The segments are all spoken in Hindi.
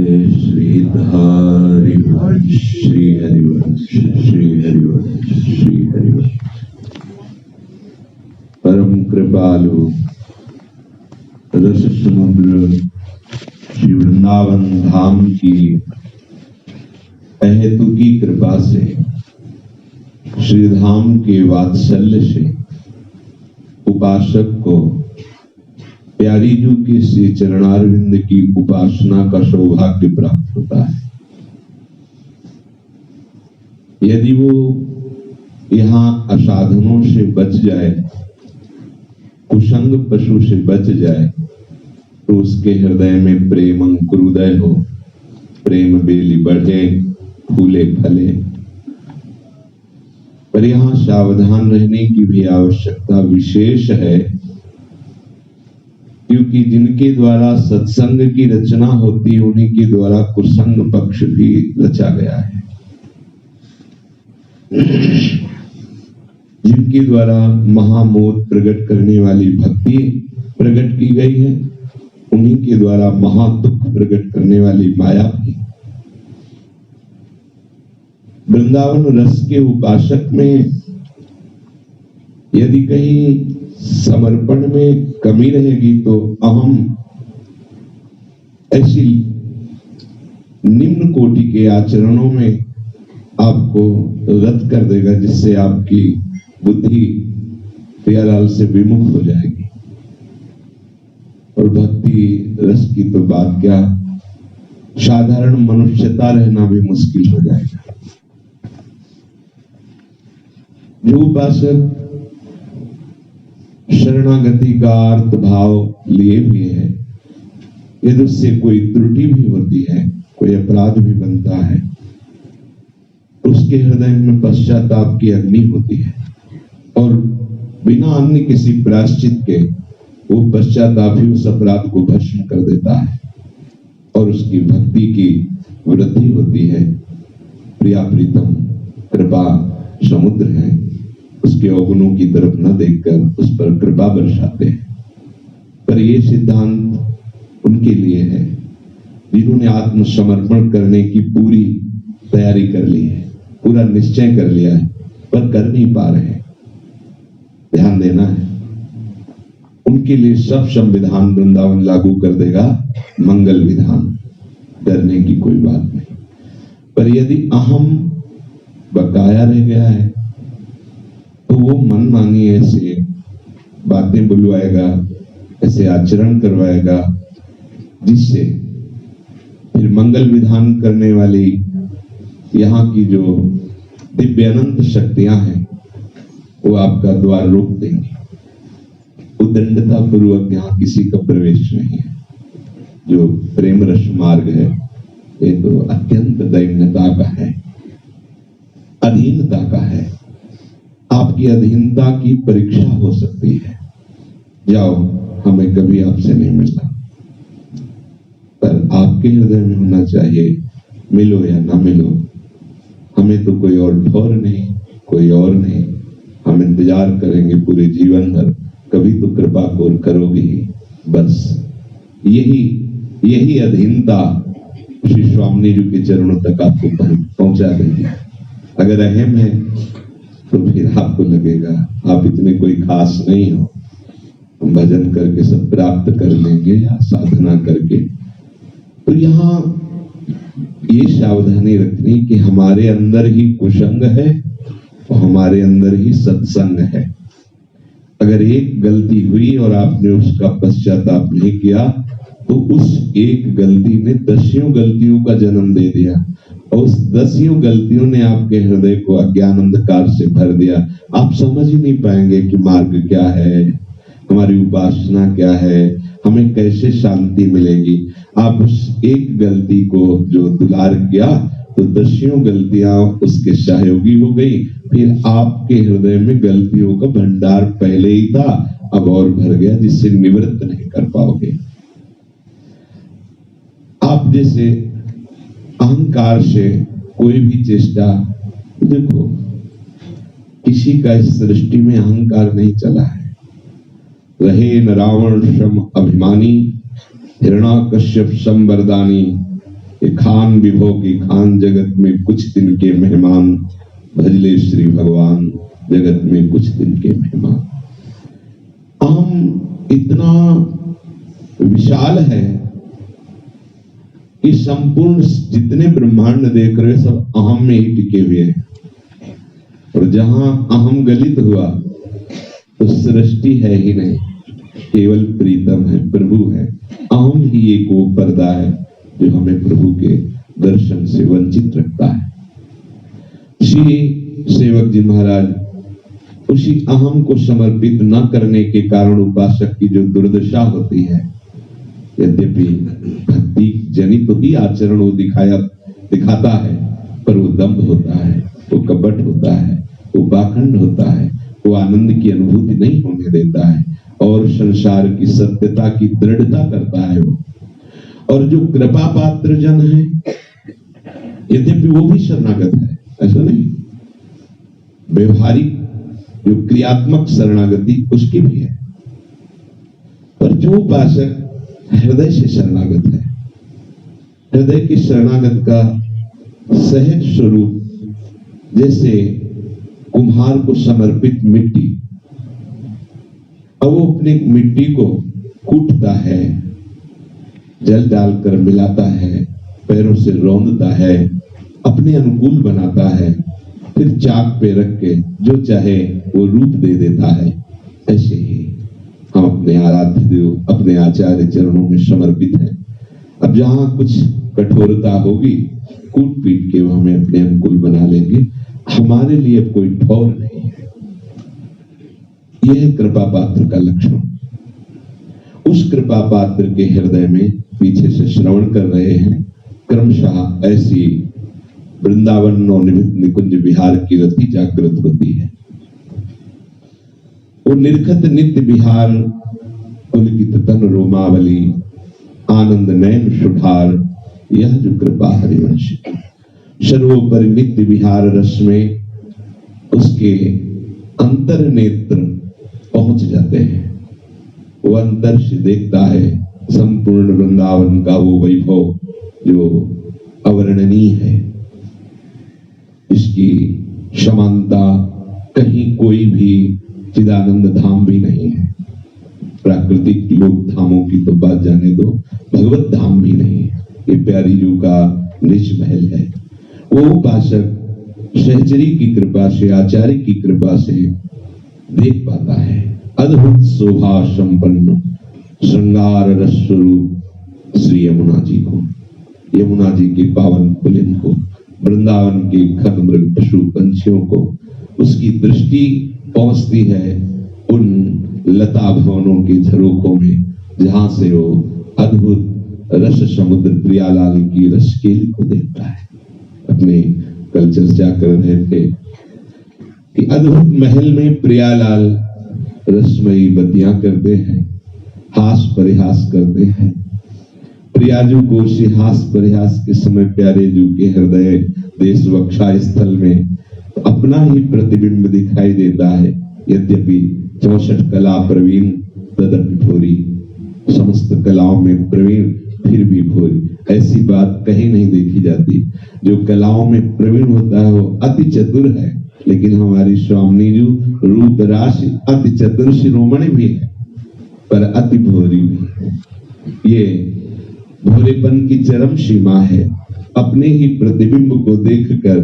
श्री हरिवंश श्री हरिवंश श्री हरिवंश श्री हरिवंश। परम कृपालु रस समुद्र श्री वृंदावन धाम की अहेतुकी कृपा से, श्री धाम के वात्सल्य से उपासक को प्यारी जू के श्री चरणारविंद की उपासना का सौभाग्य प्राप्त होता है। यदि वो यहाँ असाधनों से बच जाए, कुसंग पशु से बच जाए, तो उसके हृदय में प्रेम अंकुरोदय हो, प्रेम बेली बढ़े, फूले फले। पर यहाँ सावधान रहने की भी आवश्यकता विशेष है, क्योंकि जिनके द्वारा सत्संग की रचना होती है, उन्हीं के द्वारा कुसंग पक्ष भी रचा गया है। जिनके द्वारा महामोद प्रकट करने वाली भक्ति प्रकट की गई है, उन्हीं के द्वारा महादुख प्रकट करने वाली माया भी। वृंदावन रस के उपासक में यदि कहीं समर्पण में कमी रहेगी तो अहम ऐसी निम्न कोटि के आचरणों में आपको रद्द कर देगा, जिससे आपकी बुद्धि प्याराल से विमुख हो जाएगी। और भक्ति रस की तो बात क्या, साधारण मनुष्यता रहना भी मुश्किल हो जाएगा। जो उपासक शरणागति का अर्थ भाव लिए हुए है, यदि उससे कोई त्रुटि भी होती है, कोई अपराध भी बनता है, उसके हृदय में पश्चाताप की अग्नि होती है और बिना अन्य किसी प्रायश्चित के वो पश्चाताप ही उस अपराध को भस्म कर देता है और उसकी भक्ति की वृद्धि होती है। प्रिया प्रीतम कृपा समुद्र है, उसके अवगुणों की तरफ न देखकर उस पर कृपा बरसाते हैं। पर ये सिद्धांत उनके लिए है जिन्होंने आत्मसमर्पण करने की पूरी तैयारी कर ली है, पूरा निश्चय कर लिया है, पर कर नहीं पा रहे हैं। ध्यान देना है, उनके लिए सब संविधान वृंदावन लागू कर देगा, मंगल विधान, डरने की कोई बात नहीं। पर यदि अहम बकाया रह गया है तो वो मन मानी ऐसे बातें बुलवाएगा, ऐसे आचरण करवाएगा, जिससे फिर मंगल विधान करने वाली यहाँ की जो दिव्य अनंत शक्तियां हैं, वो आपका द्वार रोक देंगी। उदंडता पूर्वक यहाँ किसी का प्रवेश नहीं है। जो प्रेम रस मार्ग है, ये तो अत्यंत दैन्यता का है, अधीनता का है। आपकी अधीनता की परीक्षा हो सकती है। जाओ, हमें कभी आपसे नहीं मिलना, पर आपके हृदय में होना चाहिए, मिलो या ना मिलो, हमें तो कोई और ठौर नहीं, कोई और नहीं। हम इंतजार करेंगे पूरे जीवन भर, कभी तो कृपा को करोगे ही। बस यही अधीनता श्री स्वामी जी के चरणों तक आपको पहुंचा देगी। अगर अहम है तो फिर आपको लगेगा आप इतने कोई खास नहीं हो, हम भजन करके सब प्राप्त कर लेंगे या साधना करके। तो यहाँ ये सावधानी रखनी कि हमारे अंदर ही कुसंग है और हमारे अंदर ही सत्संग है। अगर एक गलती हुई और आपने उसका पश्चाताप नहीं किया, तो उस एक गलती ने 10 गलतियों का जन्म दे दिया और उस 10 गलतियों ने आपके हृदय को अज्ञान अंधकार से भर दिया। आप समझ ही नहीं पाएंगे कि मार्ग क्या है, हमारी उपासना क्या है, हमें कैसे शांति मिलेगी। आप उस एक गलती को जो दुलार किया, तो 10 गलतियां उसके सहयोगी हो गई। फिर आपके हृदय में गलतियों का भंडार पहले ही था, अब और भर गया, जिससे निवृत्त नहीं कर पाओगे। आप जैसे अहंकार से कोई भी चेष्टा, देखो किसी का इस सृष्टि में अहंकार नहीं चला है। रहे न रावण सम अभिमानी, हिरणाकश्यप सम वरदानी, कि खान विभो की खान, जगत में कुछ दिन के मेहमान, भजले श्री भगवान जगत में कुछ दिन के मेहमान। अहम इतना विशाल है कि संपूर्ण जितने ब्रह्मांड देख रहे सब अहम में ही टिके हुए हैं, और जहां अहम गलित हुआ तो सृष्टि है ही नहीं, केवल प्रीतम है, प्रभु है। अहम ही एक वो पर्दा है जो हमें प्रभु के दर्शन से वंचित रखता है। श्री सेवक जी महाराज उसी अहम को समर्पित न करने के कारण उपासक की जो दुर्दशा होती है, यद्यपि भक्ति जनित तो ही आचरण वो दिखाता है, पर वो दम्भ होता है, वो कपट होता है, वो पाखंड होता है, वो आनंद की अनुभूति नहीं होने देता है और संसार की सत्यता की दृढ़ता करता है वो। और जो कृपा पात्र जन है, यद्यपि वो भी शरणागत है, ऐसा नहीं, व्यवहारिक जो क्रियात्मक शरणागति उसकी भी है, पर जो उपासक हृदय से शरणागत है, हृदय की शरणागत का सहज स्वरूप जैसे कुम्हार को समर्पित मिट्टी, अब वो अपनी मिट्टी को कूटता है, जल डालकर मिलाता है, पैरों से रौंदता है, अपने अनुकूल बनाता है, फिर चाक पे रख के जो चाहे वो रूप दे देता है। ऐसे ही हम अपने आराध्य देव, अपने आचार्य चरणों में समर्पित हैं। अब जहां कुछ कठोरता होगी, कूट पीट के वो हमें अपने अनुकूल बना लेंगे, हमारे लिए कोई ठौर नहीं है। यह कृपा पात्र का लक्षण। उस कृपा पात्र के हृदय में पीछे से श्रवण कर रहे हैं, क्रमशः ऐसी वृंदावन नवनिर्मित निकुंज विहार की रति जागृत होती है। वो निर्खत नित्य विहार, पुलकित तन रोमावली, आनंद नयन सुधार, यह जो कृपा हरिवंश सर्वोपरि नित्य विहार रस में उसके अंतर नेत्र पहुंच जाते हैं। वो अंतर से देखता है संपूर्ण वृंदावन का वो वैभव जो अवर्णनीय है। इसकी समानता कहीं कोई भी चिदानंद धाम भी नहीं है। प्राकृतिक लोक धामों की तो बात जाने दो, भगवत धाम भी नहीं है। ये प्यारी जू का निज महल है। वो उपासक सहचरी की कृपा से, आचार्य की कृपा से देख पाता है अद्भुत शोभा संपन्न श्रृंगार रस स्वरूप श्री यमुना जी को, यमुना जी के पावन पुलिन को, वृंदावन के खग मृग पशु पंछियों को। उसकी दृष्टि पहुंचती है उन लता भवनों के झरोखों में, जहां से वो अद्भुत रस समुद्र प्रियालाल की रसकेली को देखता है। अपने कल चर्चा कर रहे थे कि अद्भुत महल में प्रियालाल रसमयी बतियां करते हैं, हास परिहास करते हैं। प्रियाजू को उसी हास परिहास के समय प्यारे जू के हृदय देश वक्षा स्थल में अपना ही प्रतिबिंब दिखाई देता है। यद्यपि 64 कला प्रवीण तदपि भोरी, समस्त कलाओं में प्रवीण फिर भी भोरी। ऐसी बात कहीं नहीं देखी जाती। जो कलाओं में प्रवीण होता है वो अति चतुर है, लेकिन हमारी स्वामी जी रूप राशि अति चतुर शिरोमणि भी है, पर अति भोरी भी है। ये भोरेपन की चरम सीमा है। अपने ही प्रतिबिंब को देखकर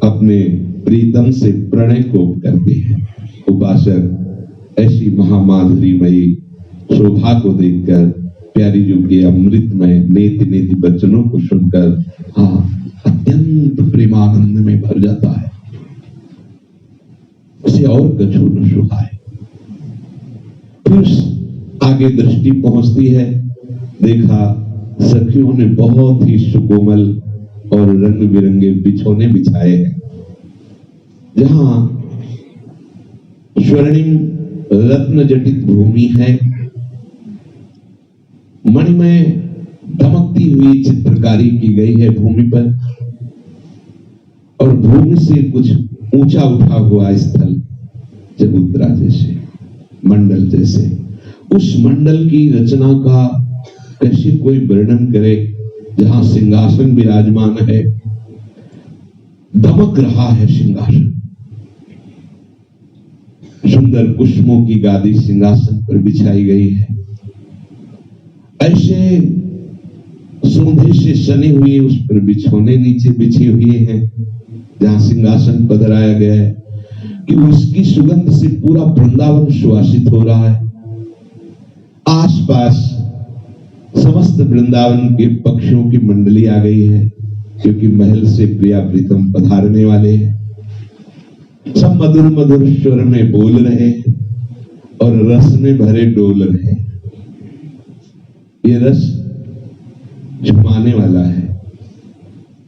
अपने प्रीतम से प्रणय को करते हैं। उपासक ऐसी महामाधुरीमयी शोभा को देखकर, प्यारी जी के अमृतमय नेति नेति वचनों को सुनकर अत्यंत प्रेमानंद में भर जाता है। उसे और कछु न सुहाए। फिर आगे दृष्टि पहुंचती है, देखा सखियों ने बहुत ही सुकोमल और रंग बिरंगे बिछोने बिछाए हैं, जहां स्वर्णिम रत्न जटित भूमि है, मणिमय दमकती हुई चित्रकारी की गई है भूमि पर, और भूमि से कुछ ऊंचा उठा हुआ स्थल चबूतरा जैसे, मंडल जैसे। उस मंडल की रचना का कैसे कोई वर्णन करे जहां सिंहासन विराजमान है, दमक रहा है सिंहासन। सुंदर कुसुमों की गादी सिंहासन पर बिछाई गई है। ऐसे सोंधे से सनी हुए उस पर बिछोने नीचे बिछे हुए हैं, जहां सिंहासन पधराया गया है कि उसकी सुगंध से पूरा वृंदावन सुवासित हो रहा है। आसपास समस्त वृंदावन के पक्षियों की मंडली आ गई है, क्योंकि महल से प्रिया प्रीतम पधारने वाले हैं। सब मधुर मधुर स्वर में बोल रहे हैं और रस में भरे डोल रहे हैं। ये रस झुमाने वाला है।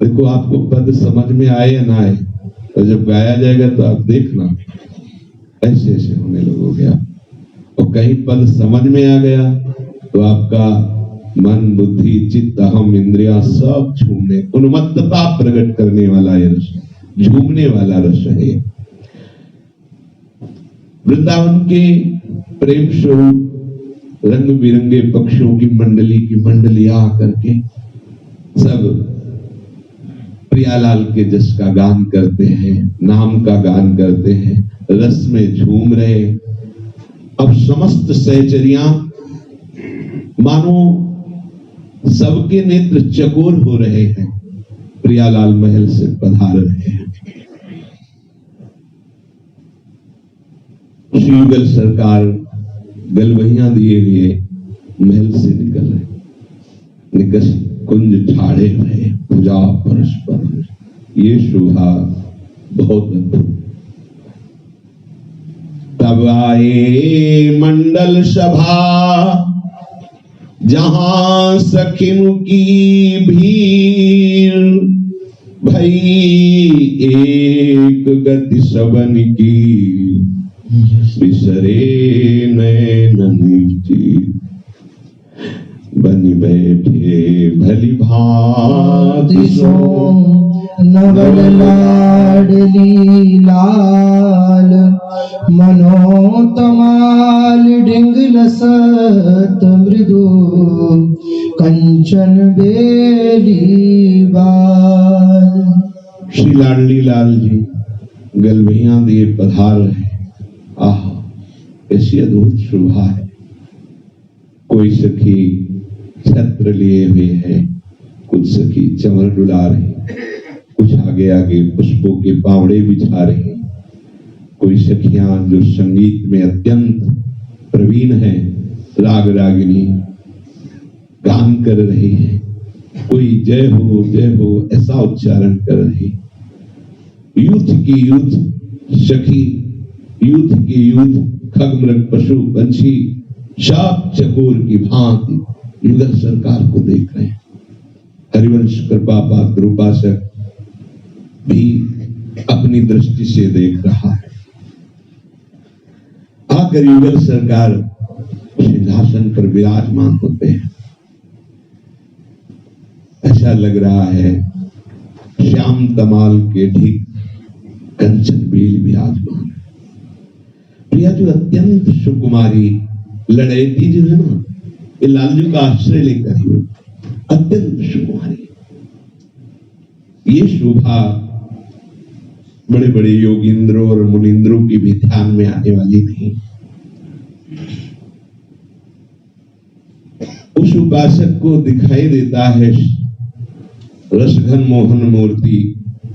देखो, आपको पद समझ में आए या ना आए, तो जब गाया जाएगा तो आप देखना ऐसे ऐसे होने लगोगे आप। और कहीं पद समझ में आ गया तो आपका मन, बुद्धि, चित्त, अहम, इंद्रिया सब झूमने, उन्मत्तता प्रकट करने वाला ये रस, झूमने वाला रस है। वृंदावन के प्रेम स्वरूप रंग बिरंगे पक्षियों की मंडली आकर के सब प्रियालाल के जस का गान करते हैं, नाम का गान करते हैं, रस में झूम रहे। अब समस्त सहचरियां मानो सबके नेत्र चकोर हो रहे हैं, प्रियालाल महल से पधार रहे हैं। श्री युगल सरकार गलवहियां दिए हुए महल से निकल रहे, निकस कुंज ठाड़े रहे, पूजा परस्पर, ये शोभा बहुत अद्भुत। तब आए मंडल सभा, जहां सखिन की भीड़, भई एक गति सबन की, बिसरे नैनन की, बनी बैठे भली भांति सो, नवल लाडली लाल, मनो तमाल ढिंगल सत मृदु, कंचन बेली बाल। श्री लाडली लाल जी गलवहियां दिए पधार रहे। आह, ऐसी अद्भुत शोभा है। कोई सखी छत्र लिए हुए है, कुछ सखी चमर डुला रही, कुछ आगे आगे पुष्पों के पावड़े बिछा रही, कोई सखियां जो संगीत में अत्यंत प्रवीण है, राग रागिनी गान कर रही है, कोई जय हो ऐसा उच्चारण कर रही। यूथ की यूथ सखी, यूथ की यूथ खगमृग पशु पंछी शाप चकोर की भांति युगल सरकार को देख रहे हैं। हरिवंश कृपा पात्र उपासक भी अपनी दृष्टि से देख रहा है। आकर युगल सरकार सिंहासन पर विराजमान होते हैं। ऐसा लग रहा है श्याम तमाल के ठीक कंचन बेल विराजमान। प्रिया जो अत्यंत सुकुमारी लड़ैती जो है ना, ये लालजू का आश्रय लेकर ही अत्यंत सुकुमारी। ये शोभा बड़े बड़े योगींद्रों और मुनींद्रों की भी ध्यान में आने वाली नहीं। उस उपासक को दिखाई देता है रसघन मोहन मूर्ति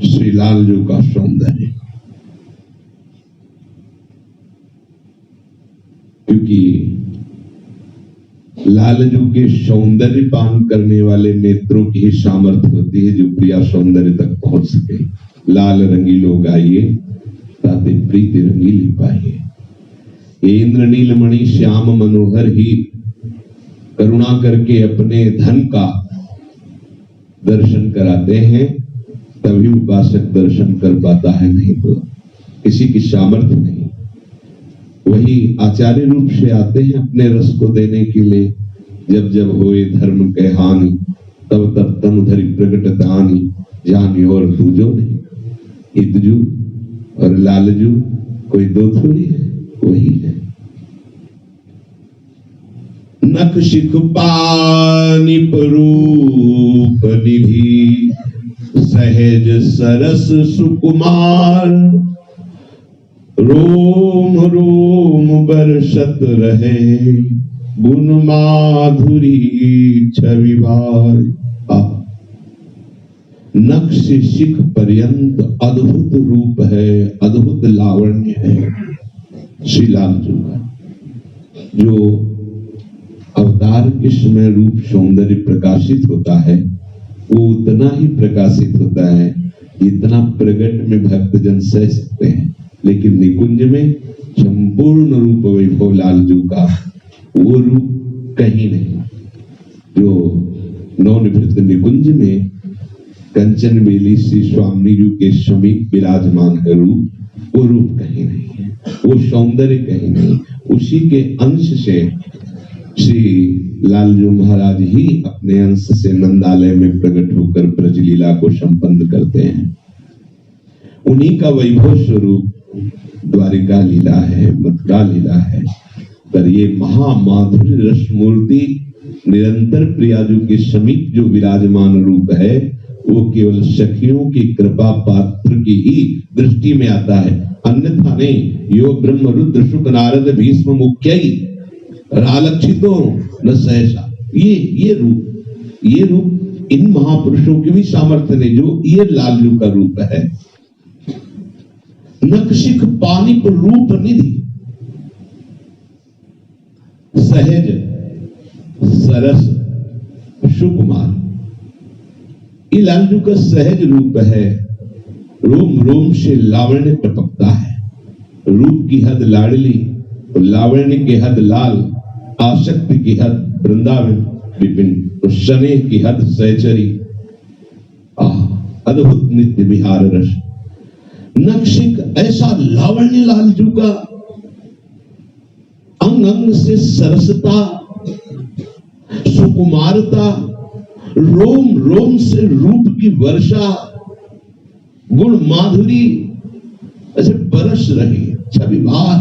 श्री लालजू का सौंदर्य, क्योंकि लालजू के सौंदर्य पान करने वाले नेत्रों की ही सामर्थ्य होती है जो प्रिया सौंदर्य तक पहुंच सके। लाल रंगीलो गाइए ताते प्रीति रंगीली पाइए। इंद्र नीलमणि श्याम मनोहर ही करुणा करके अपने धन का दर्शन कराते हैं, तभी उपासक दर्शन कर पाता है, नहीं तो किसी की सामर्थ्य नहीं। वही आचार्य रूप से आते हैं अपने रस को देने के लिए। जब जब होए धर्म के हानि, तब तब तन धरि प्रकट दानी, जानी और दूजो नहीं। हितजू और लालजू कोई दो थोड़ी है, वही है। नख शिख पानिप रूप निधि, सहज सरस सुकुमार, रोम रोम बरसत रहे, गुण माधुरी छवि भार। नख से शिख पर्यंत अद्भुत रूप है, अद्भुत लावण्य है श्री लाल जी का। जो अवतार के समय रूप सौंदर्य प्रकाशित होता है वो उतना ही प्रकाशित होता है जितना प्रगट में भक्तजन सह सकते हैं, लेकिन निकुंज में संपूर्ण रूप वैभव लालजू का वो रूप कहीं नहीं। जो नवनिवृत्त निकुंज में कंचन बेली श्री स्वामी जी के समीप विराजमान है रूप, वो रूप कहीं नहीं है, वो सौंदर्य कहीं नहीं। उसी के अंश से श्री लालजू महाराज ही अपने अंश से नंदालय में प्रकट होकर ब्रजलीला को संपन्न करते हैं। उन्हीं का वैभव स्वरूप द्वारिका लीला है, मथुरा लीला है। पर ये महामाधुर्य रस मूर्ति निरंतर प्रियाजू के समीप जो विराजमान रूप है वो केवल सखियों की कृपा पात्र की ही दृष्टि में आता है, अन्यथा नहीं। यो ब्रह्म रुद्र शुक नारद भीष्म मुख्यई रालक्षितो न सहसा। ये रूप इन महापुरुषों की भी सामर्थ्य नहीं जो ये लालजू का रूप है। नख शिख पानिप रूप निधि, सहज सरस सुकुमार। ये लालजू का सहज रूप है, रोम रोम से लावण्य टपकता है। रूप की हद लाडली और लावण्य की हद लाल, आसक्ति की हद वृंदावन विपिन और स्नेह की हद सहचरी। अद्भुत नित्य विहार रस। नक्षिक ऐसा लावण्य लालजू का, अंग अंग से सरसता सुकुमारता, रोम रोम से रूप की वर्षा, गुण माधुरी ऐसे बरस रही। छवि बार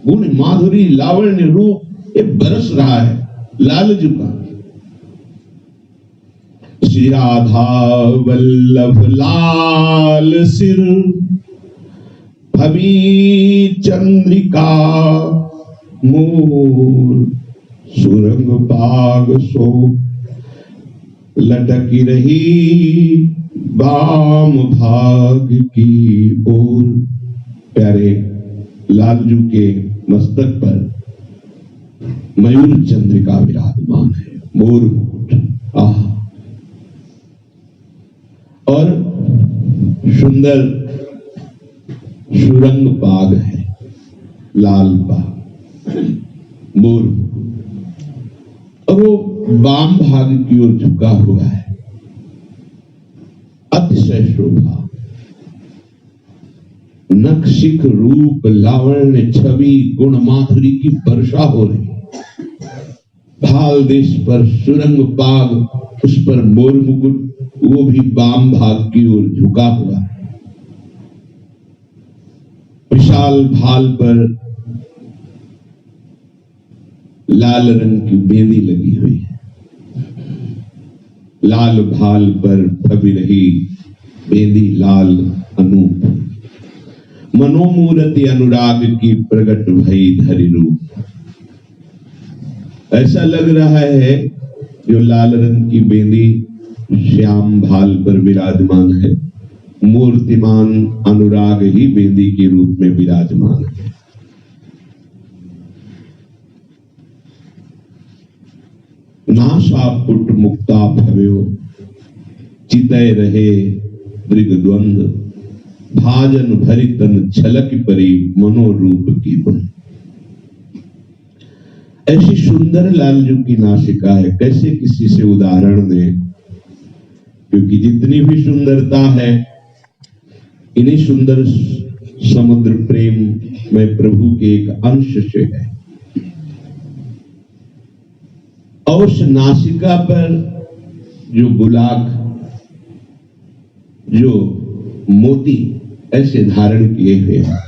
गुण माधुरी लावण्य रूप ये बरस रहा है लालजू का। श्री राधा वल्लभ लाल सिर, भवी चंद्रिका मोर, सुरंग बाग सो लटकी रही वाम भाग की ओर। प्यारे लालजू के मस्तक पर मयूर चंद्रिका विराजमान है, मोर मुकुट। और सुंदर सुरंग पाग है, लाल पाग, मोर, और वो वाम भाग की ओर झुका हुआ है। अतिशय शोभा, नक्षिक रूप लावण्य छवि गुण माधुरी की वर्षा हो रही। भाल देश पर सुरंग पाग, उस पर मोर मुकुट, वो भी वाम भाग की ओर झुका हुआ है। विशाल भाल पर लाल रंग की बेंदी लगी हुई है। लाल भाल पर फबी रही बेंदी लाल अनूप, मनोमूर्ति अनुराग की प्रकट भई धरि रूप। ऐसा लग रहा है जो लाल रंग की बेंदी श्याम भाल पर विराजमान है, मूर्तिमान अनुराग ही बेंदी के रूप में विराजमान है। नासा पुट मुक्ता भव्यो, चितय रहे दृग द्वंद, भाजन भरी तन छलक परी मनोरूप की बन। ऐसी सुंदर लालजू की नासिका है, कैसे किसी से उदाहरण दें, क्योंकि जितनी भी सुंदरता है इन्हीं सुंदर समुद्र प्रेम में प्रभु के एक अंश से है। और उस नासिका पर जो गुलाक, जो मोती ऐसे धारण किए हुए हैं,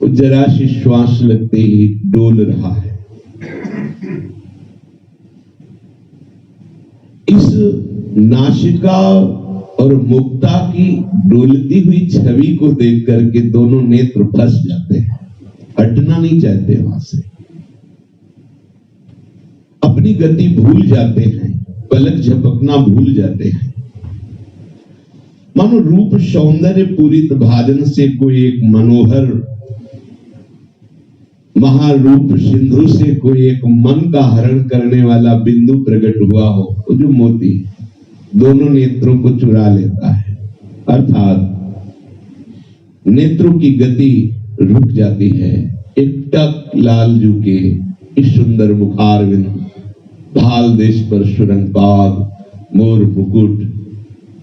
जरा सी श्वास लगते ही डोल रहा है। नासिका और मुक्ता की डोलती हुई छवि को देख करके दोनों नेत्र फंस जाते हैं, हटना नहीं चाहते वहां से, अपनी गति भूल जाते हैं, पलक झपकना भूल जाते हैं। मानो रूप सौंदर्य पूरित भाजन से कोई एक मनोहर महारूप सिंधु से कोई एक मन का हरण करने वाला बिंदु प्रकट हुआ हो, तो जो मोती दोनों नेत्रों को चुरा लेता है, अर्थात नेत्रों की गति रुक जाती है। एक टक लालजू के इस सुंदर मुखारविंद, भाल देश पर सुरंग पाग मोर मुकुट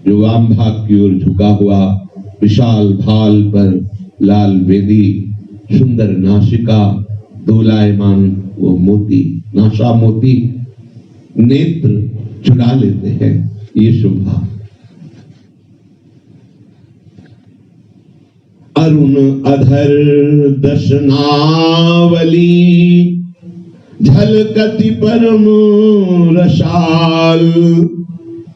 जो वाम भाग की ओर झुका हुआ, विशाल भाल पर लाल वेदी, सुंदर नासिका, दोलायमान वो मोती, नासा मोती नेत्र चुरा लेते हैं। ये शोभा अरुण अधर दशनावली झलकति परम रसाल,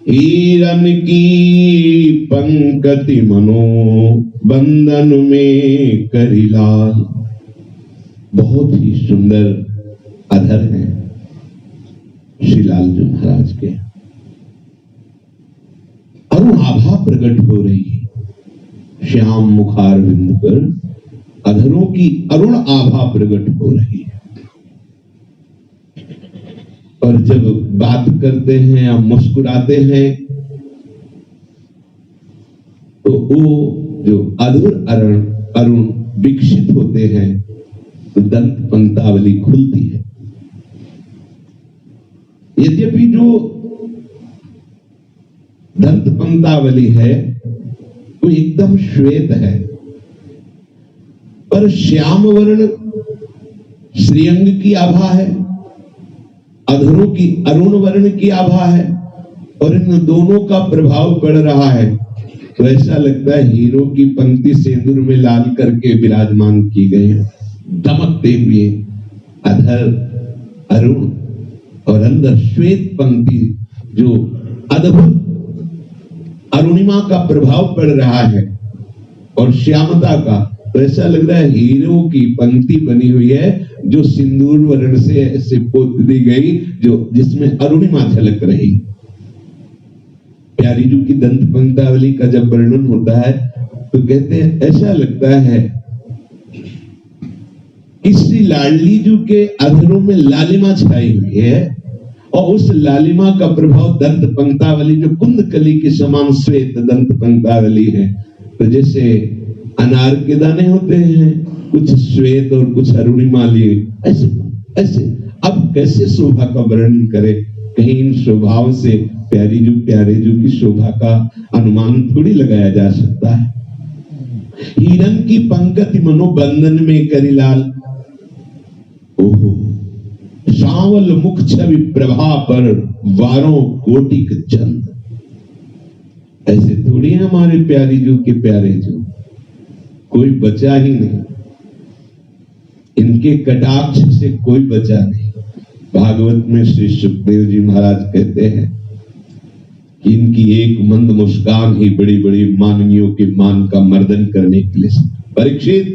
हिरन की पंकति मनो बंधन में करिलाल। बहुत ही सुंदर अधर हैं श्री लालजू महाराज के। अरुण आभा प्रकट हो रही है श्याम मुखारविंद पर, अधरों की अरुण आभा प्रकट हो रही है। और जब बात करते हैं या मुस्कुराते हैं तो वो जो अधुर अरुण विकसित होते हैं तो दंत पंक्तावली खुलती है। यद्यपि जो दंत पंक्तावली है वो एकदम श्वेत है, पर श्याम वर्ण श्रीअंग की आभा है, अधरों की अरुण वर्ण की आभा है, और इन दोनों का प्रभाव पड़ रहा है तो ऐसा लगता है हीरो की पंक्ति सिंदूर में लाल करके विराजमान की गई है। दमकते हुए अधर अरुण और अंदर श्वेत पंक्ति जो अद्भुत अरुणिमा का प्रभाव पड़ रहा है और श्यामता का, तो ऐसा लग रहा है हीरो की पंक्ति बनी हुई है जो सिंदूर वर्ण से ऐसे पोत दी गई, जो जिसमें अरुणिमा झलक रही। प्यारी जी की दंत पंक्तावली का जब वर्णन होता है तो कहते हैं ऐसा लगता है किसी लाडली जी के अधरों में लालिमा छाई हुई है और उस लालिमा का प्रभाव दंत पंक्तावली जो कुंदकली के समान श्वेत दंत पंक्तावली है, तो जैसे अनार के दाने होते हैं कुछ श्वेत और कुछ अरुणिमा लिए, ऐसे ऐसे अब कैसे शोभा का वर्णन करे, कहीं इन शोभाओं से प्यारे जो की शोभा का अनुमान थोड़ी लगाया जा सकता है। हिरन की पंकति मनोबंधन में करिलाल, ओहो सावल मुख छवि प्रभा पर वारों कोटिक चंद। ऐसे थोड़ी हमारे प्यारी जो के प्यारे जो, कोई बचा ही नहीं, इनके कटाक्ष से कोई बचा नहीं। भागवत में श्री सुखदेव जी महाराज कहते हैं कि इनकी एक मंद मुस्कान ही बड़ी बड़ी माननियों के मान का मर्दन करने के लिए। परीक्षित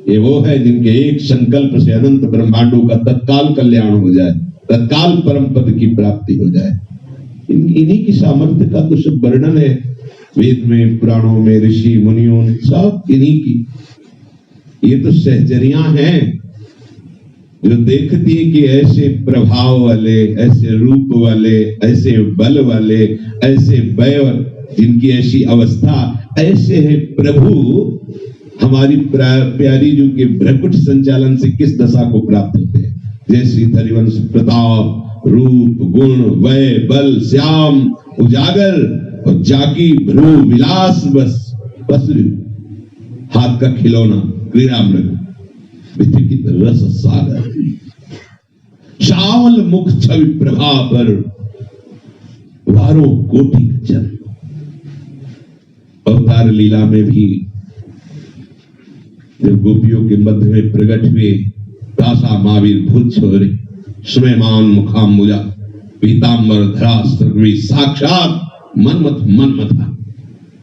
ये वो है जिनके एक संकल्प से अनंत ब्रह्मांडों का तत्काल कल्याण हो जाए, तत्काल परम पद की प्राप्ति हो जाए। इन्हीं की सामर्थ्य का तो सब वर्णन है वेद में, पुराणों में, ऋषि मुनियों ने, सब इन्हीं की। ये तो सहचरियां हैं जो देखती है कि ऐसे प्रभाव वाले, ऐसे रूप वाले, ऐसे बल वाले, ऐसे वय, जिनकी ऐसी अवस्था, ऐसे है प्रभु हमारी प्यारी जो के भ्रकुट संचालन से किस दशा को प्राप्त होते हैं। जैसे हरिवंश प्रताप, रूप, गुण, वय, बल, श्याम, उजागर और जाकी भ्रू विलास, बस हाथ का खिलौना, क्रीड़ा मृग, विचिकित रस सागर, चावल मुख छवि प्रभा पर वारों कोटि चंद। अवतार लीला में भी जब गोपियों के मध्य में प्रकट हुए, दासा महावीर भूत छोरे, स्मयमान मुखाम्बुजा, पीतांबर धरास्त्र में साक्षात मन्मथा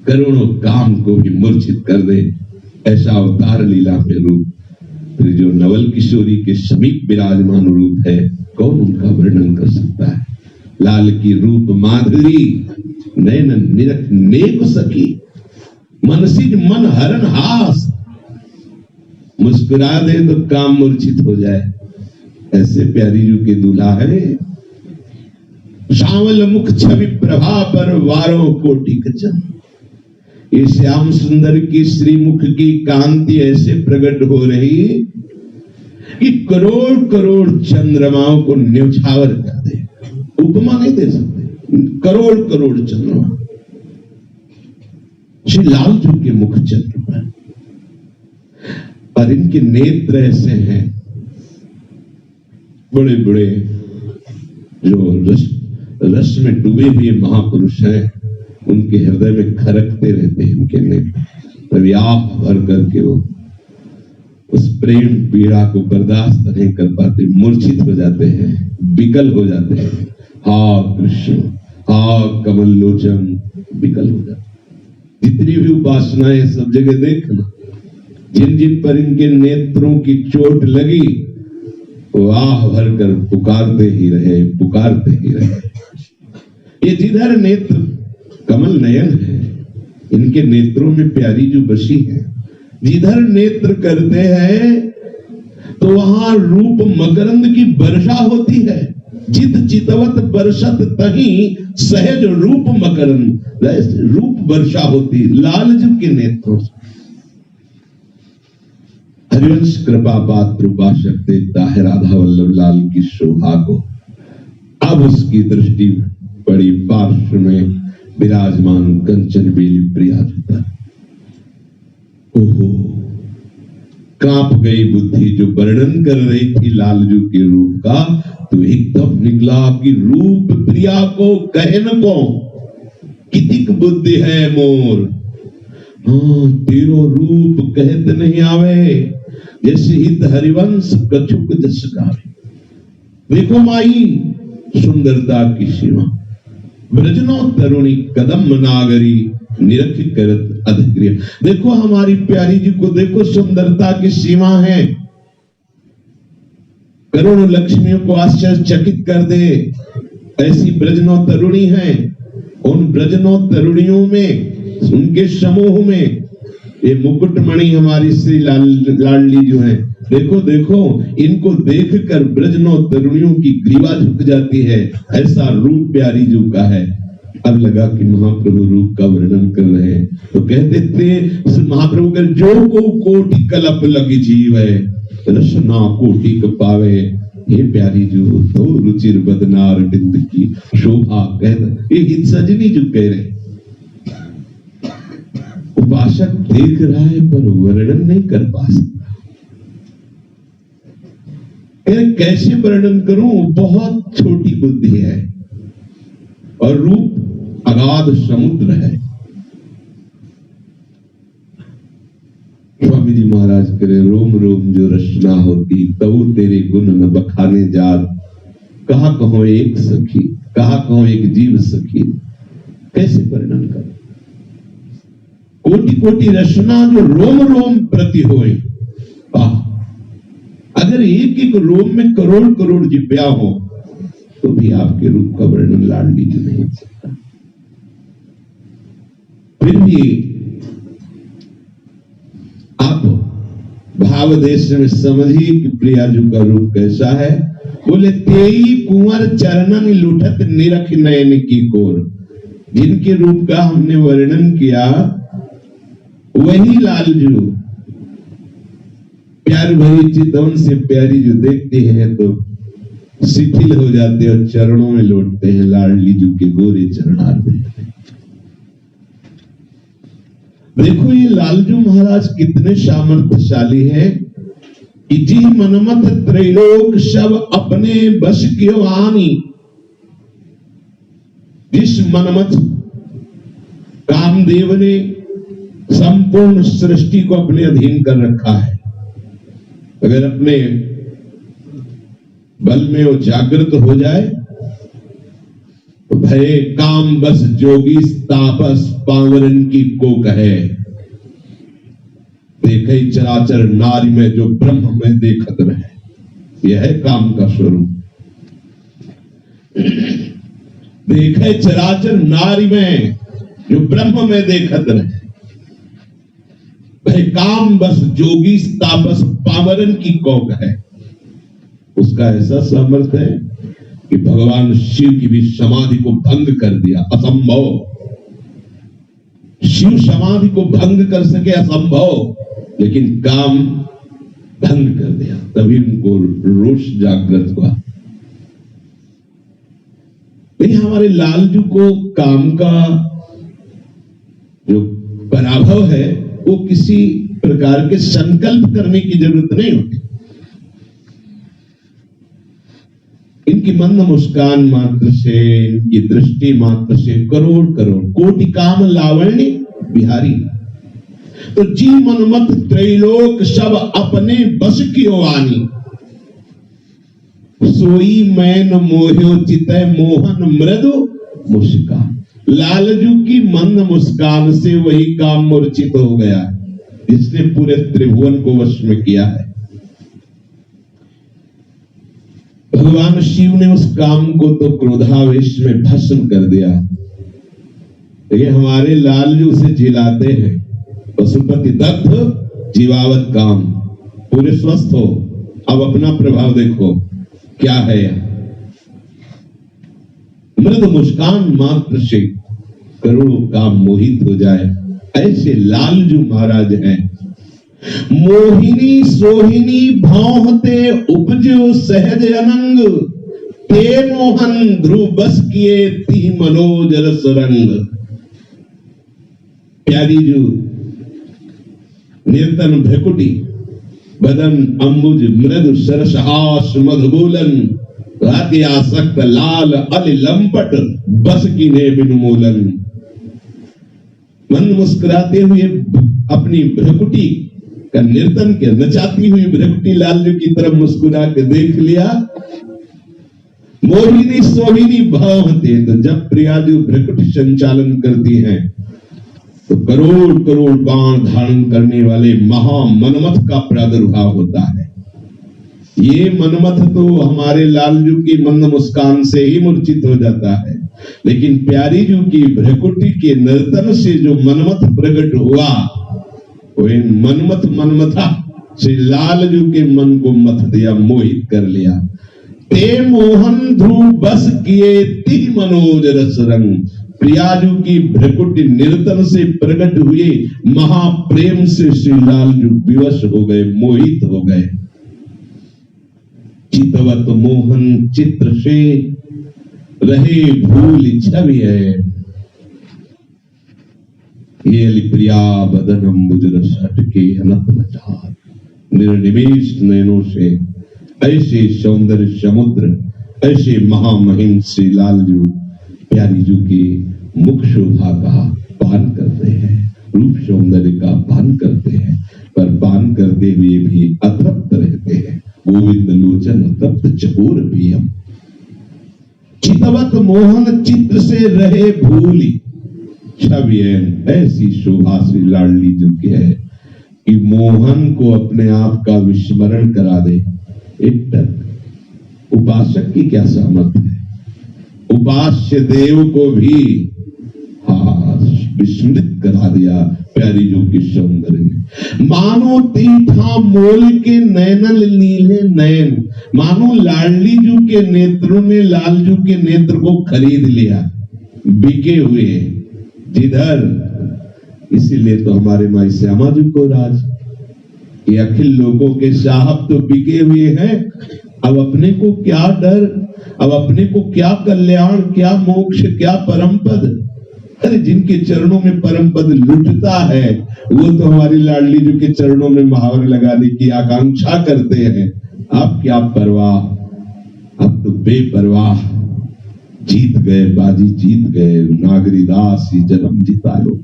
करोड़ों काम को भी मूर्छित कर दे, ऐसा अवतार लीला में रूप। फिर जो नवल किशोरी के समीप विराजमान रूप है, कौन उनका वर्णन कर सकता है। लाल की रूप माधुरी, नयन निरख नेक सखी, मनसिज मन हरण हास, मुस्कुरा दे तो काम मूर्छित हो जाए, ऐसे प्यारी जू के दूल्हा है। श्यामल मुख छवि प्रभा पर वारों कोटि कचन, ये श्याम सुंदर की श्रीमुख की कांति ऐसे प्रकट हो रही कि करोड़ करोड़ चंद्रमाओं को न्यौछावर कर दे। उपमा नहीं दे सकते, करोड़ करोड़ चंद्रमा श्री लालजू के मुख चंद्रमा, और इनके नेत्र ऐसे हैं बड़े बड़े, जो रस में डूबे हुए महापुरुष हैं, उनके हृदय में खरकते रहते हैं इनके नेत्र। तभी आप भर करके वो उस प्रेम पीड़ा को बर्दाश्त नहीं कर पाते, मूर्छित हो जाते हैं, विकल हो जाते हैं। हा कृष्ण, हा कमल लोचन, विकल हो जाते। जितनी भी उपासनाएं सब जगह देखना, जिन जिन पर इनके नेत्रों की चोट लगी, वाह भर कर पुकारते ही रहे, पुकारते ही रहे। ये जिधर नेत्र कमल नयन है, इनके नेत्रों में प्यारी जो बसी है, जिधर नेत्र करते हैं तो वहां रूप मकरंद की वर्षा होती है। जित चितवत बरसत तही सहज रूप मकरंद, रूप वर्षा होती लालजू के नेत्रों से। हरिवंश कृपा पात्र उपासक देखता है राधा वल्लभ लाल की शोभा को। अब उसकी दृष्टि पड़ी पार्श्व में विराजमान कंचन बेली प्रिया पर। ओहो, कांप गई बुद्धि जो वर्णन कर रही थी लालजू के रूप का, तो एकदम निकला कि रूप प्रिया को कहन को कितिक बुद्धि है मोर। हाँ, तेरो रूप कहत नहीं आवे, जैसे हित हरिवंश कछुक जस गावे। देखो माई सुंदरता की सीमा, ब्रजनो तरुणी कदम नागरी निरख करत अधक्रिय। देखो हमारी प्यारी जी को देखो, सुंदरता की सीमा है, करोड़ों लक्ष्मियों को आश्चर्यचकित कर दे, ऐसी ब्रजनो तरुणी है। उन ब्रजनो तरुणियों में, उनके समूह में ये मुकुटमणि हमारी श्री लाडली जो है, देखो देखो इनको देखकर ब्रजनो तरुणियों की ग्रीवा झुक जाती है, ऐसा रूप प्यारी जू का है। अब लगा कि महाप्रभु रूप का वर्णन कर रहे हैं, तो कहते थे महाप्रभु कर जो को कोटि कलप लगी जीव है, रसना कोटि पावे। ये प्यारी जो तो रुचिर बदनार बिंद की शोभा कहते, ये हित सजनी जो कह रहे। उपासक देख रहा है पर वर्णन नहीं कर पा सकता। कैसे वर्णन करूं, बहुत छोटी बुद्धि है और रूप अगाध समुद्र है। स्वामी जी महाराज करे, रोम रोम जो रचना होती, तऊ तेरे गुण न बखाने जात। कहा कहो एक सखी, कहा कहो एक जीव सखी, कैसे वर्णन कर। कोटि कोटि रचना जो रोम रोम प्रति होए। अगर एक एक रोम में करोड़ करोड़ जिव्या हो, तो भी आपके रूप का वर्णन लाडली जी नहीं हो सकता। फिर भी आप भाव देश में समझिए कि प्रियाजू का रूप कैसा है। बोले तेई कुंवर चरणन लुठत निरख नयन की कोर। जिनके रूप का हमने वर्णन किया वही लालजू, प्यार भरी चितवन से प्यारी जो देखते हैं तो शिथिल हो जाते और चरणों में लौटते हैं लाडली जू के गोरे चरणार में। देखो ये लालजू महाराज कितने सामर्थ्यशाली हैं कि जी मनमथ त्रैलोक सब अपने बस की वाणी। जिस मनमथ कामदेव ने संपूर्ण सृष्टि को अपने अधीन कर रखा है, अगर अपने बल में वो जागृत हो जाए भय काम बस जोगी तापस पावरन की को कहे, देखे चराचर नारी में जो ब्रह्म में देखत रहे। यह है काम का स्वरूप। देखे चराचर नारी में जो ब्रह्म में देखत रहे। भय काम बस जोगी तापस पावरन की को कहे। उसका ऐसा सामर्थ्य है कि भगवान शिव की भी समाधि को भंग कर दिया, असंभव। शिव समाधि को भंग कर सके, असंभव, लेकिन काम भंग कर दिया, तभी उनको रोष जागृत हुआ। लेकिन हमारे लालजू को काम का जो पराभव है वो किसी प्रकार के संकल्प करने की जरूरत नहीं होती। इनकी मंद मुस्कान मात्र से, इनकी दृष्टि मात्र से करोड़ करोड़ कोटि काम लावण्य बिहारी। तो जी मनमत त्रैलोक सब अपने बस की वाणी, सोई मैन मोह्यो चितय मोहन मृदु मुस्कान। लालजू की मंद मुस्कान से वही काम मूर्छित हो गया जिसने पूरे त्रिभुवन को वश में किया है। भगवान शिव ने उस काम को तो क्रोधावेश में भस्म कर दिया, लेकिन हमारे लालजू से जिलाते हैं। पशुपति दत्त जीवावत काम, पूरे स्वस्थ हो। अब अपना प्रभाव देखो क्या है। मृद मुस्कान मात्र से करोड़ों काम मोहित हो जाए, ऐसे लालजू महाराज हैं। मोहिनी सोहिनी भौंते उपजो सहज अनंग, ते मोहन ध्रुव बस किए ती मनोज रस रंग। प्यारी जू निर्तन भ्रकुटी, बदन अंबुज मृदु सरसहास मधुबोलन, राति आसक्त लाल अल लंपट बस की ने बिनुमोलन। मन मुस्कुराते हुए अपनी भ्रकुटी का निर्तन के नचाती हुई भ्रकुटी लालजू की तरफ मुस्कुरा के देख लिया। मोहिनी सोहिनी भाव होते, तो जब प्रियाजू भ्रकुटी संचालन करती हैं तो करोड़ करोड़ बाण धारण करने वाले महा मनमथ का प्रादुर्भाव होता है। ये मनमथ तो हमारे लालजू की मंद मुस्कान से ही मूर्छित हो जाता है, लेकिन प्यारी जू की भ्रकुटी के नर्तन से जो मनमथ प्रकट हुआ, वो इन मनमथा से लालजू के मन को मथ दिया, मोहित कर लिया। ते मोहन ध्रुव बस किए ती मनोज रस रंग। प्रियाजू की भ्रकुटी निर्तन से प्रकट हुए महाप्रेम से श्री लालजू विवश हो गए, मोहित हो गए। चितवत मोहन चित्र से रहे भूल छवि है, ये प्रिया बदन अंबुज रस अटके अनत नचार। निर्निमेष नयनों से ऐसे सौंदर्य समुद्र, ऐसे महामहिम श्री लालजू प्यारी जू के मुख शोभा का पान करते हैं, रूप सौंदर्य का पान करते हैं, पर पान करते हुए भी अतृप्त रहते हैं। गोविंद लोचन तप्त चकोर पियम। चितवत मोहन चित्र से रहे भूली छवि, ऐसी शोभा श्री लाडली जू की है कि मोहन को अपने आप का विस्मरण करा दे। एक तक उपासक की क्या सामर्थ्य है, उपास्य देव को भी विस्मृत करा दिया प्यारी जू की सौंदर्य ने। मानो तीठा मोल के नैनन नीले नयन, मानो लाडली जू के नेत्रों ने लालजू के नेत्र को खरीद लिया, बिके हुए जिधर। इसीलिए तो हमारे माई श्यामा जी को राज, ये अखिल लोगों के साहब तो बिके हुए हैं। अब अपने को क्या डर, अब अपने को क्या कल्याण, क्या मोक्ष, क्या परम पद। अरे जिनके चरणों में परम पद लुटता है वो तो हमारी लाडली जी के चरणों में महावर लगाने की आकांक्षा करते हैं। अब क्या परवाह, अब तो बेपरवाह। जीत गए बाजी, जीत गए नागरीदास ही जन्म जितायो।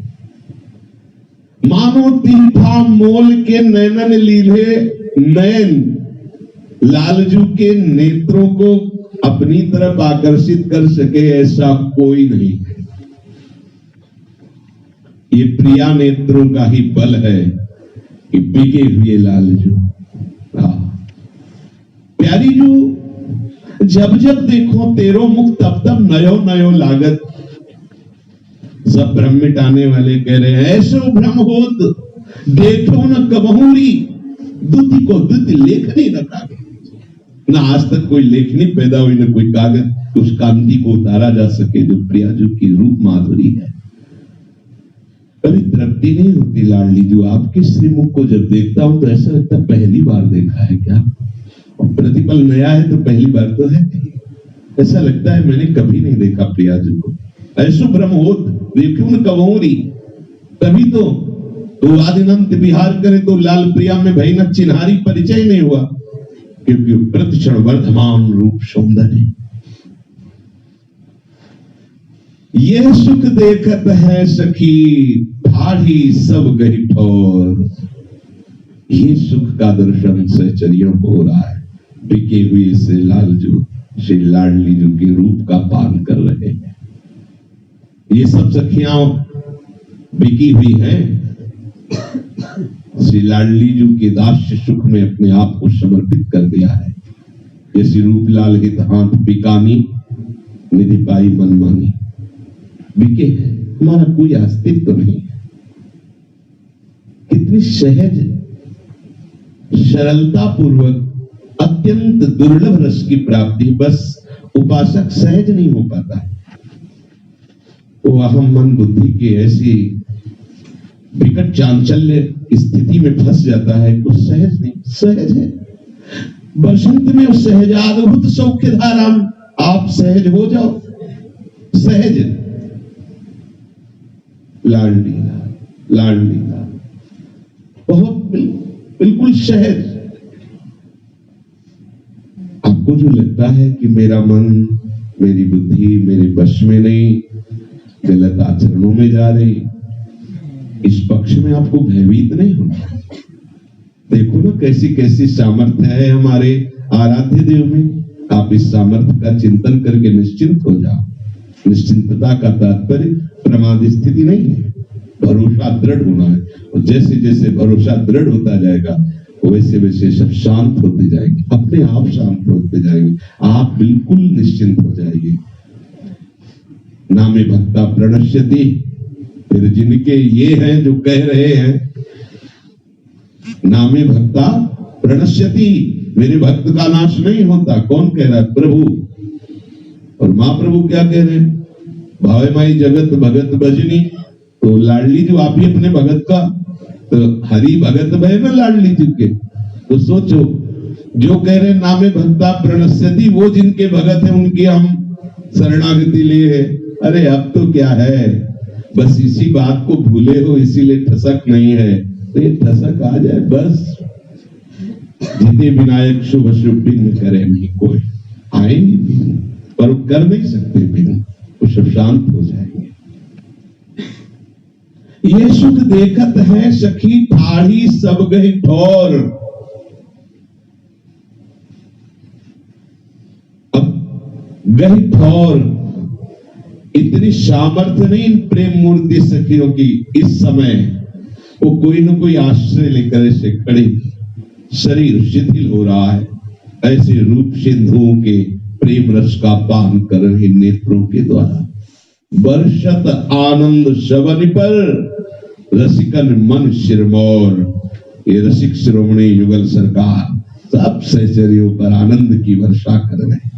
मानो तीठा मोल के नैनन लीले नयन, लालजू के नेत्रों को अपनी तरफ आकर्षित कर सके ऐसा कोई नहीं है। ये प्रिया नेत्रों का ही बल है कि बिके हुए लालजू। प्यारी जू जब जब देखो तेरो मुख तब तब नयो नयो लागत। सब भ्रम मिटाने वाले कह रहे हैं ऐसो भ्रम होत देखो न कबहूरी दुति को दुति लेखनी न कागज। ना आज तक कोई लेखनी पैदा हुई न कोई कागज उस कांति को उतारा जा सके जो प्रियाजू की रूप माधुरी है। कभी तृप्ति नहीं होती लाडली जो आपके श्रीमुख को जब देखता हूं तो ऐसा लगता है पहली बार देखा है क्या, और प्रतिपल नया है तो पहली बार तो है नहीं। ऐसा लगता है मैंने कभी नहीं देखा प्रियाजू को। ऐसो भ्रम होत देखो न कबहूरी। तभी तो आदिनंत विहार करे तो लाल प्रिया में भई न चिन्हारी परिचय नहीं हुआ, क्योंकि प्रतिक्षण वर्धमान रूप सौंदर्य। ये सुख देखत है सखी ठाढ़ी सब गई ठोर। ये सुख का दर्शन सहचरियों को हो रहा है। बिके हुए से लालजू श्री लाडली जू के रूप का पान कर रहे हैं। ये सब सखियां बिकी हुई हैं, श्री लाडली जू के दास्य सुख में अपने आप को समर्पित कर दिया है। जैसे रूपलाल हित हाथ बिकानी निधि पाई मनमानी। बिके है, हमारा कोई अस्तित्व तो नहीं है। कितनी सहज सरलता पूर्वक अत्यंत दुर्लभ रस की प्राप्ति, बस उपासक सहज नहीं हो पाता है। वो अहम मन बुद्धि की ऐसी विकट चांचल्य स्थिति में फंस जाता है तो सहज नहीं। सहज है बसंत में सहजाद्भुत सौख्य धाराम। आप सहज हो जाओ, सहज लाडली लाडली बहुत बिल्कुल सहज। आपको जो लगता है कि मेरा मन मेरी बुद्धि मेरे वश में नहीं, गलत आचरणों में जा रही, इस पक्ष में आपको भयभीत नहीं होना। देखो ना कैसी कैसी सामर्थ्य है हमारे आराध्य देव में। आप इस सामर्थ्य का चिंतन करके निश्चिंत हो जाओ। निश्चिंतता का तात्पर्य प्रमाद स्थिति नहीं है, भरोसा दृढ़ होना है। और जैसे जैसे भरोसा दृढ़ होता जाएगा वैसे वैसे सब शांत होते जाएंगे, अपने आप शांत होते जाएंगे। आप बिल्कुल निश्चिंत हो जाएंगे। नामे भक्ता प्रणश्यति। फिर जिनके ये हैं जो कह रहे हैं नामे भक्ता प्रणश्यति, मेरे भक्त का नाश नहीं होता। कौन कह रहा है? प्रभु। और महाप्रभु क्या कह रहे हैं? भावे माई जगत भगत भजनी। तो लाडली जो आप ही अपने भगत का तो हरि भगत भय ना लाडली जी के। तो सोचो जो कह रहे नामे भक्ता प्रणश्यति, वो जिनके भगत है उनकी हम शरणागति लिए। अरे अब तो क्या है, बस इसी बात को भूले हो इसीलिए ठसक नहीं है। तो ये ठसक आ जाए बस। जिते विनायक शुभ शुभ विघ्न करे नहीं कोई। आएंगे विघ्न पर कर नहीं सकते विघ्न, वो सब शांत हो जाएंगे। ये सुख देखत है सखी ठाढ़ी सब गई ठोर। अब गई ठोर, इतनी सामर्थ्य नहीं इन प्रेम मूर्ति सखियों की इस समय। वो कोई न कोई आश्रय लेकर ऐसे खड़ी, शरीर शिथिल हो रहा है। ऐसे रूप सिंधुओं के प्रेम रस का पान कर रहे नेत्रों के द्वारा। बरसत आनंद शबन पर रसिकन मन सिरमौर। ये रसिक श्रोमणी युगल सरकार सब सहचरियों पर आनंद की वर्षा कर रहे।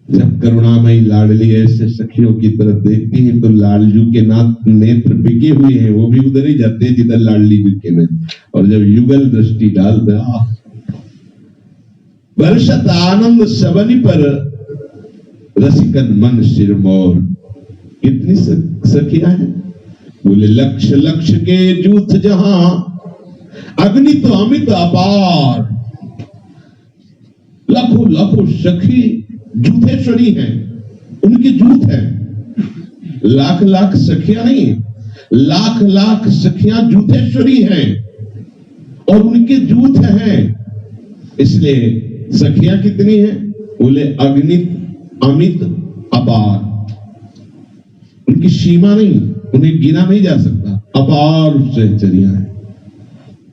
जब करुणामयी लाडली ऐसे सखियों की तरफ देखती है तो लाडजू के नेत्र बिके हुए हैं, वो भी उधर ही जाते हैं जिधर लाडली जी के नेत्र। और जब युगल दृष्टि डाल दे, बरसत आनंद सबनी पर रसिकन मन सिरमौर। कितनी सखियां हैं? बोले लक्ष्य लक्ष्य के जूथ जहां अग्नि तो अमित अपार। लाखों लाखों सखी जूथेश्वरी हैं, उनकी जूथ है। लाख लाख सखियां नहीं, लाख लाख सखियां जूथेश्वरी हैं और उनके जूथ हैं। इसलिए सखियां कितनी हैं? बोले अगणित अमित अपार, उनकी सीमा नहीं, उन्हें गिना नहीं जा सकता, अपार सहचरियां हैं।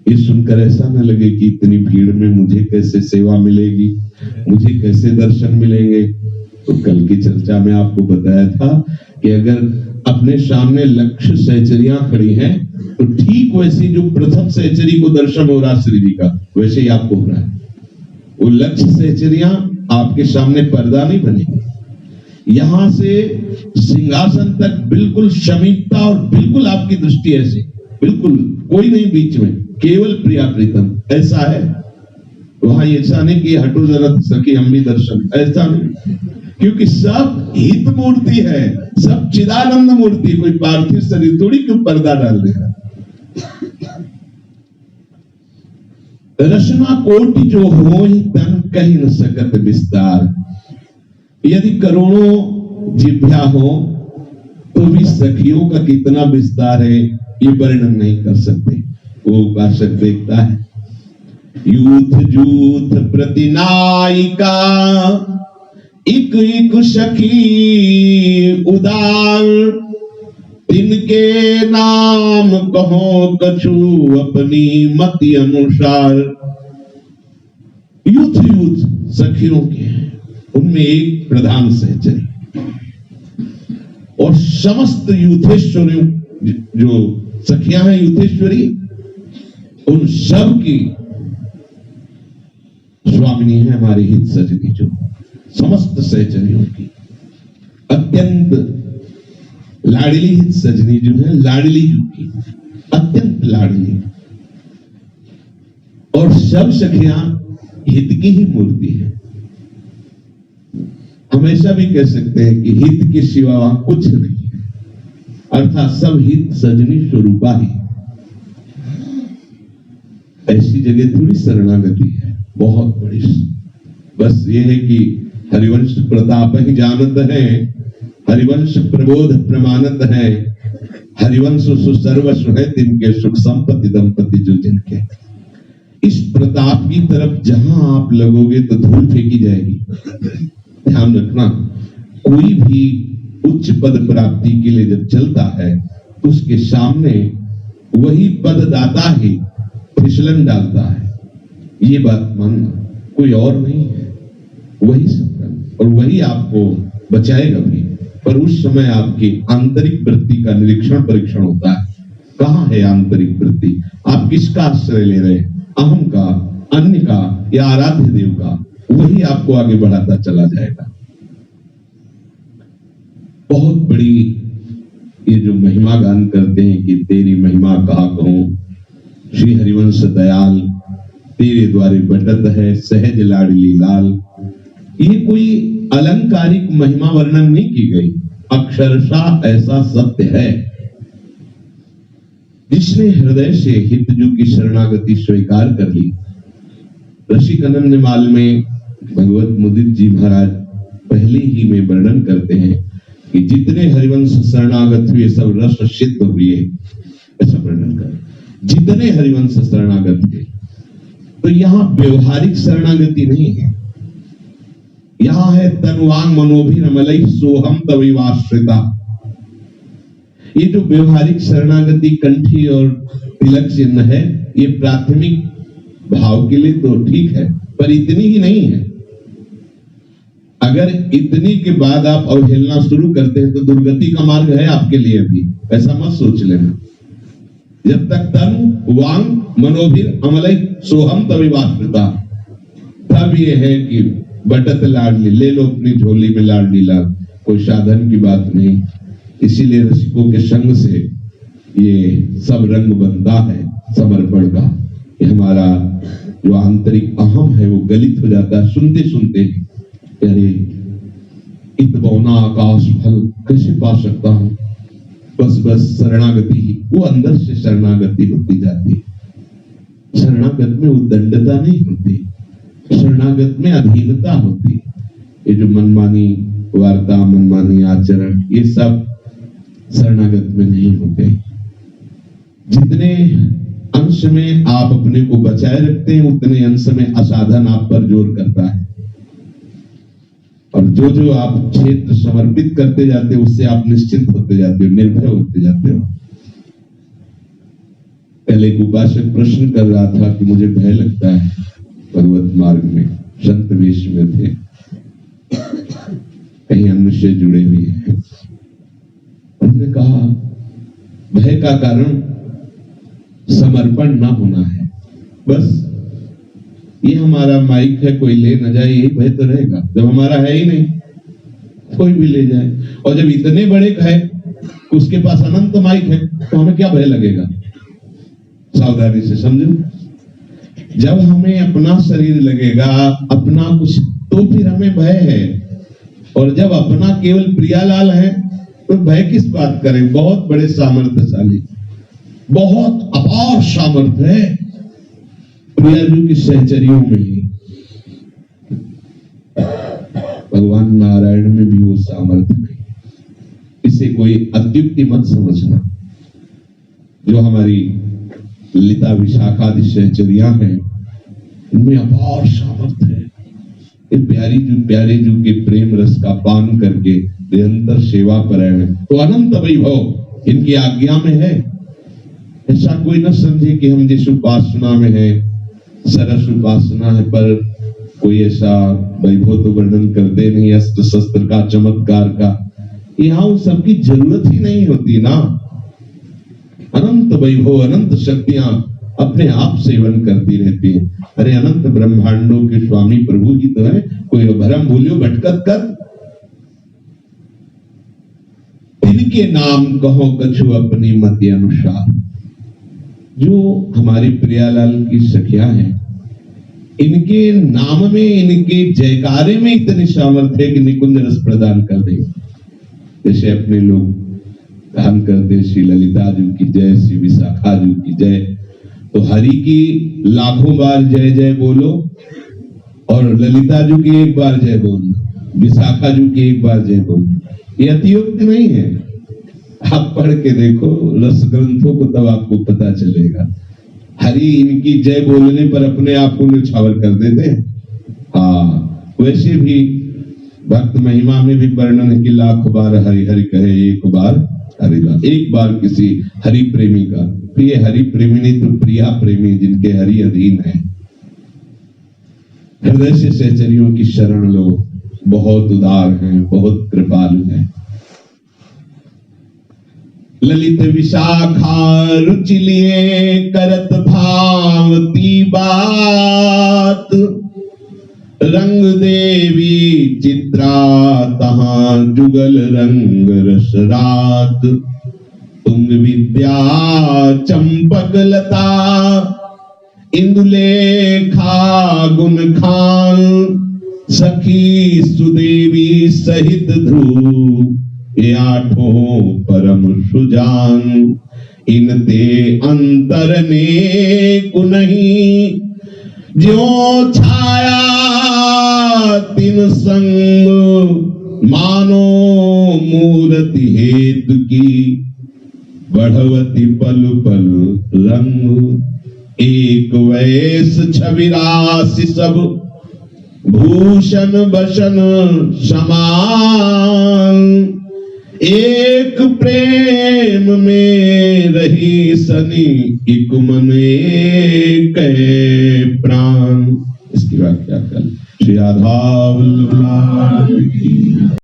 ये सुनकर ऐसा न लगे कि इतनी भीड़ में मुझे कैसे सेवा मिलेगी, मुझे कैसे दर्शन मिलेंगे। तो कल की चर्चा में आपको बताया था कि अगर अपने सामने लक्ष्य सहचरियां खड़ी हैं तो ठीक वैसी जो प्रथम सहचरी को दर्शन हो रहा श्री जी का, वैसे ही आपको हो रहा है। वो लक्ष्य सहचरियां आपके सामने पर्दा नहीं बनेगी, यहां से सिंहासन तक बिल्कुल समीपता और बिल्कुल आपकी दृष्टि ऐसी, बिल्कुल कोई नहीं बीच में, केवल प्रिया प्रीतम। ऐसा है वहां, ऐसा नहीं कि हटो जरा सखी हम भी दर्शन, ऐसा नहीं, क्योंकि सब हित मूर्ति है, सब चिदानंद मूर्ति, कोई पार्थिव शरीर थोड़ी क्यों पर्दा डाल देगा। रचना कोटि जो होई तन कही न सकत विस्तार, यदि करोड़ों जिभ्या हो तो भी सखियों का कितना विस्तार है ये वर्णन नहीं कर सकते। वो उपासक देखता है यूथ जूथ प्रतिनायिका, इक इक सखी उदार, तिनके नाम कहो कछु अपनी मति अनुसार। यूथ यूथ सखियों के हैं, उनमें एक प्रधान सहचरी और समस्त यूथेश्वरियों जो सखियां हैं यूथेश्वरी, उन सब की स्वामिनी है हमारी हित सजनी, जो समस्त सहचरियों की अत्यंत लाडली हित सजनी जो है, लाडली जो की अत्यंत लाडली, और सब सखियां हित की ही मूर्ति है। हमेशा भी कह सकते हैं कि हित के सिवा कुछ नहीं है, अर्थात सब हित सजनी स्वरूपा ही। ऐसी जगह थोड़ी शरणागति है, बहुत बड़ी। बस ये है कि हरिवंश प्रताप ही जानत है, हरिवंश प्रबोध प्रमाणत है, हरिवंश सुसर्वस्व है, तिनके सुख संपत्ति दंपति जो जिनके। इस प्रताप की तरफ जहां आप लगोगे तो धूल फेंकी जाएगी। ध्यान रखना, कोई भी उच्च पद प्राप्ति के लिए जब चलता है तो उसके सामने वही पददाता ही फिसलन डालता है, ये बात मानना, कोई और नहीं है, वही सफल और वही आपको बचाएगा भी। पर उस समय आपकी आंतरिक वृत्ति का निरीक्षण परीक्षण होता है। कहां है आंतरिक वृत्ति? आप किसका आश्रय ले रहे हैं? अहम का, अन्य का या आराध्य देव का? वही आपको आगे बढ़ाता चला जाएगा। बहुत बड़ी ये जो महिमा गान करते हैं कि तेरी महिमा कहा कहूं, श्री हरिवंश दयाल तेरे द्वारे बटत है सहज लाडली लाल। ये कोई अलंकारिक महिमा वर्णन नहीं की गई, अक्षरशः ऐसा सत्य है। जिसने हृदय से हितजू की शरणागति स्वीकार कर ली। ऋषि अनन्यमाल में भगवत मुदित जी महाराज पहले ही में वर्णन करते हैं कि जितने हरिवंश शरणागत हुए सब रस सिद्ध हुए, ऐसा वर्णन कर। जितने हरिवंश शरणागत हुए, तो यहां व्यवहारिक शरणागति नहीं है, यहां है तनुवांग मनोभिरमलई सोहम तविवाश्रिता। ये जो व्यवहारिक शरणागति कंठी और तिलक चिन्ह है, ये प्राथमिक भाव के लिए तो ठीक है, पर इतनी ही नहीं है। अगर इतनी के बाद आप अवहेलना शुरू करते हैं तो दुर्गति का मार्ग है आपके लिए भी, ऐसा मत सोच लेना। जब तक तनु वांग मनोभिर अमलई सोहम तविवाश्रिता, तब ये है कि बटत लाडली, ले लो अपनी झोली में लाडली लाल, कोई साधन की बात नहीं। इसीलिए रसिकों के संग से ये सब रंग बनता है समर्पण का। ये हमारा जो आंतरिक अहम है वो गलित हो जाता है सुनते सुनते। अरे इत बौना आकाश फल कैसे पा सकता हूं? बस बस शरणागति ही, वो अंदर से शरणागति होती जाती है। शरणागत में उद्दंडता नहीं होती, शरणागत में अधीनता होती। ये जो मनमानी वार्ता, मनमानी आचरण, ये सब शरणागत में नहीं होते। जितने अंश अंश में आप अपने को बचाए रखते हैं, उतने अंश में असाधन आप पर जोर करता है। और जो जो आप क्षेत्र समर्पित करते जाते हो, उससे आप निश्चिंत होते जाते हो, निर्भय होते जाते हो। पहले एक उपासक प्रश्न कर रहा था कि मुझे भय लगता है भगवत मार्ग में, संत वेश में थे, कहीं अन्य से जुड़े हुए हैं। उन्होंने कहा भय का कारण समर्पण ना होना है। बस ये हमारा माइक है, कोई ले न जाए, यही भय तो रहेगा। जब हमारा है ही नहीं, कोई भी ले जाए। और जब इतने बड़े है, उसके पास अनंत माइक है, तो हमें क्या भय लगेगा? सावधानी से समझो। जब हमें अपना शरीर लगेगा, अपना कुछ, तो फिर हमें भय है। और जब अपना केवल प्रियालाल है, तो भय किस बात करें? बहुत बड़े सामर्थ्यशाली, बहुत अपार सामर्थ्य है प्रियाजू की सहचरियों में ही। भगवान नारायण में भी वो सामर्थ्य नहीं। इसे कोई अत्युक्ति मत समझना। जो हमारी ललिता विशाखादि सहचरियां हैं, इनमें अपार सामर्थ्य है। ये प्यारे जू के प्रेम रस का पान करके निरंतर सेवा परायण है, तो अनंत वैभव इनकी आज्ञा में है। ऐसा कोई न समझे कि हम जिस उपासना में है सरस उपासना है, पर कोई ऐसा वैभव तो वर्णन करते नहीं, अस्त्र शस्त्र का, चमत्कार का। यहाँ उन सबकी जरूरत ही नहीं होती ना। अनंत वैभव, अनंत शक्तियां अपने आप सेवन करती रहती है। अरे अनंत ब्रह्मांडों के स्वामी प्रभु जी तो है, कोई भरम भूलियो भटकत कर। इनके नाम कहो कछु अपनी मति अनुसार। जो हमारी प्रियालाल की सखियां हैं, इनके नाम में, इनके जयकारे में इतनी सामर्थ्य है कि निकुंज रस प्रदान कर देंगे। जैसे अपने लोग गान करते, श्री ललिता जी की जय, श्री विशाखा जी की जय, तो हरि की लाखों बार जय जय बोलो, और ललिता जी की एक बार जय बोलो, विशाखा जी की एक बार जय बोलो। ये अतियुक्त नहीं है। आप पढ़ के देखो रस ग्रंथों को, तब आपको पता चलेगा। हरि इनकी जय बोलने पर अपने आप को न्यौछावर कर देते हैं। हाँ, वैसे भी भक्त महिमा में भी वर्णन है कि लाख बार हरि हरि कहे, एक बार हरिदास। एक बार किसी हरि प्रेमी का, प्रिय हरि प्रेमी नहीं तो प्रिया प्रेमी, जिनके हरि अधीन है, हृदय से सहचरियों की शरण लो। बहुत उदार हैं, बहुत कृपालु हैं। ललित विशाखा रुचि लिए करत भावती बात, रंग देवी चित्रा तहां जुगल रंग रस रात। तुंग विद्या चंपक लता इंदुलेखा गुण खान, सखी सुदेवी सहित ध्रुव ये आठों परम सुजान। इनते अंतर ने कुनही ज्यों छाया तिन संग, मानो मूर्ति हेतु की बढ़वती पल पल रंग। एक वैस छविरासि सब भूषण बसन समान, एक प्रेम में रही सनी एक मन एक प्राण। इसकी व्याख्या कर श्री राधा वल्लभ